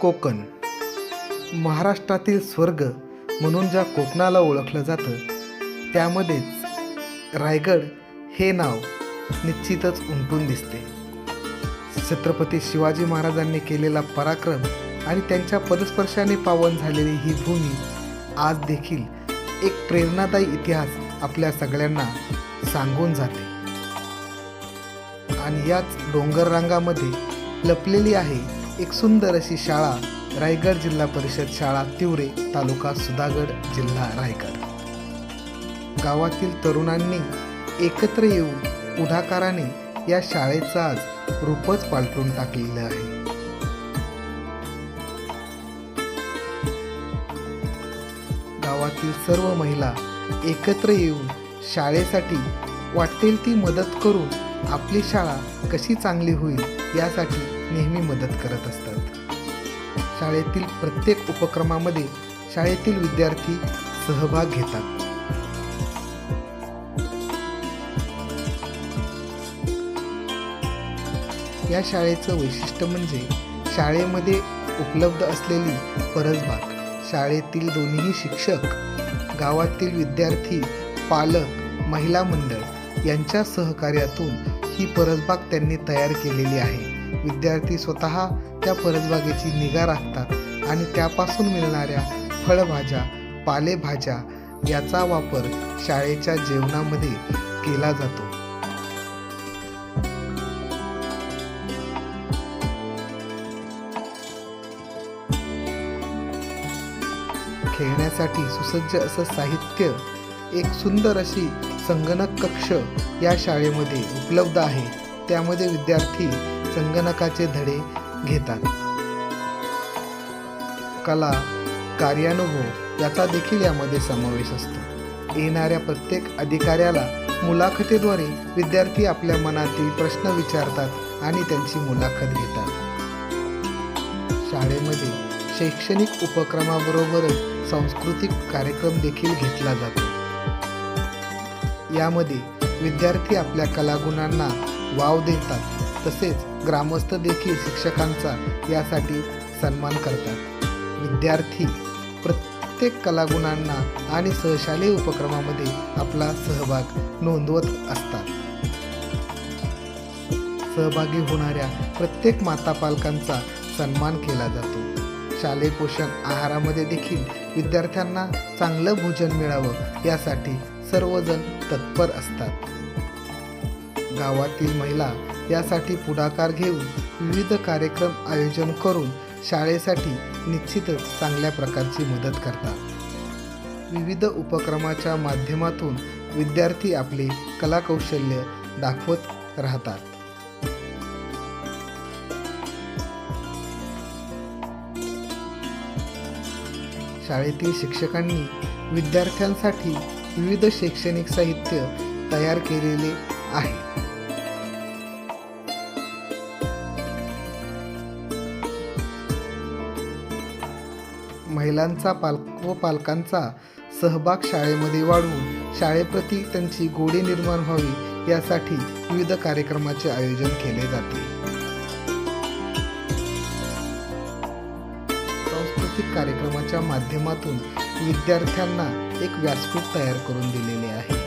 कोकण महाराष्ट्रातील स्वर्ग म्हणून ज्या कोकणाला ओळखलं जातं त्यामध्येच रायगड हे नाव निश्चितच उमटून दिसते. छत्रपती शिवाजी महाराजांनी केलेला पराक्रम आणि त्यांच्या पदस्पर्शाने पावन झालेली ही भूमी आज देखील एक प्रेरणादायी इतिहास आपल्या सगळ्यांना सांगून जाते. आणि याच डोंगर रांगामध्ये लपलेली आहे एक सुंदर अशी शाळा, रायगड जिल्हा परिषद शाळा तिवरे, तालुका सुधागड, जिल्हा रायगड. गावातील तरुणांनी एकत्र येऊन पुढाकाराने या शाळेचं आज रूपच पालटून टाकलेलं आहे. गावातील सर्व महिला एकत्र येऊन शाळेसाठी वाटेल ती मदत करून आपली शाळा कशी चांगली होईल यासाठी नेहमी मदत करत असतात. शाळेतील प्रत्येक उपक्रमामध्ये शाळेतील विद्यार्थी सहभाग घेतात. या शाळेचं वैशिष्ट्य म्हणजे शाळेमध्ये उपलब्ध असलेली परसबाग. शाळेतील दोन्ही शिक्षक, गावातील विद्यार्थी, पालक, महिला मंडळ यांच्या सहकार्यातून ही परसबाग त्यांनी तयार केलेली आहे. विद्यार्थी स्वतः त्या परसबागेची निगा राखतात आणि त्यापासून मिळणाऱ्या फळभाज्या, पालेभाज्या याचा वापर शाळेच्या जेवणामध्ये केला जातो. खेळण्यासाठी सुसज्ज असं साहित्य, एक सुंदर अशी संगणक कक्ष या शाळेमध्ये उपलब्ध आहे. त्यामध्ये विद्यार्थी संगणकाचे धडे घेतात. कला, कार्यानुभव याचा देखील यामध्ये समावेश असतो. येणाऱ्या प्रत्येक अधिकाऱ्याला मुलाखतीद्वारे विद्यार्थी आपल्या मनातील प्रश्न विचारतात आणि त्यांची मुलाखत घेतात. शाळेमध्ये शैक्षणिक उपक्रमाबरोबरच सांस्कृतिक कार्यक्रम देखील घेतला जातो. यामध्ये विद्यार्थी आपल्या कलागुणांना वाव देतात. तसेच ग्रामस्थ देखील शिक्षकांचा यासाठी सन्मान करतात. विद्यार्थी प्रत्येक कलागुणांना आणि सहशालेय उपक्रमामध्ये आपला सहभाग नोंदवत असतात. सहभागी होणाऱ्या प्रत्येक माता पालकांचा सन्मान केला जातो. शालेय पोषण आहारामध्ये देखील विद्यार्थ्यांना चांगलं भोजन मिळावं यासाठी सर्वजण तत्पर असतात. गावातील महिला यासाठी पुढाकार घेऊन विविध कार्यक्रम आयोजन करून शाळेसाठी निश्चितच चांगल्या प्रकारची मदत करतात. विविध उपक्रमाच्या माध्यमातून विद्यार्थी आपले कलाकौशल्य दाखवत राहतात. शाळेतील शिक्षकांनी विद्यार्थ्यांसाठी विविध शैक्षणिक साहित्य तयार केलेले आहे. महिलांचा पालकांचा सहभाग शाळेमध्ये वाढवून शाळेप्रती त्यांची गोडी निर्माण व्हावी यासाठी विविध कार्यक्रमाचे आयोजन केले जाते. सांस्कृतिक कार्यक्रमाच्या माध्यमातून विद्यार्थ्यांना एक व्यासपीठ तयार करून दिलेले आहे.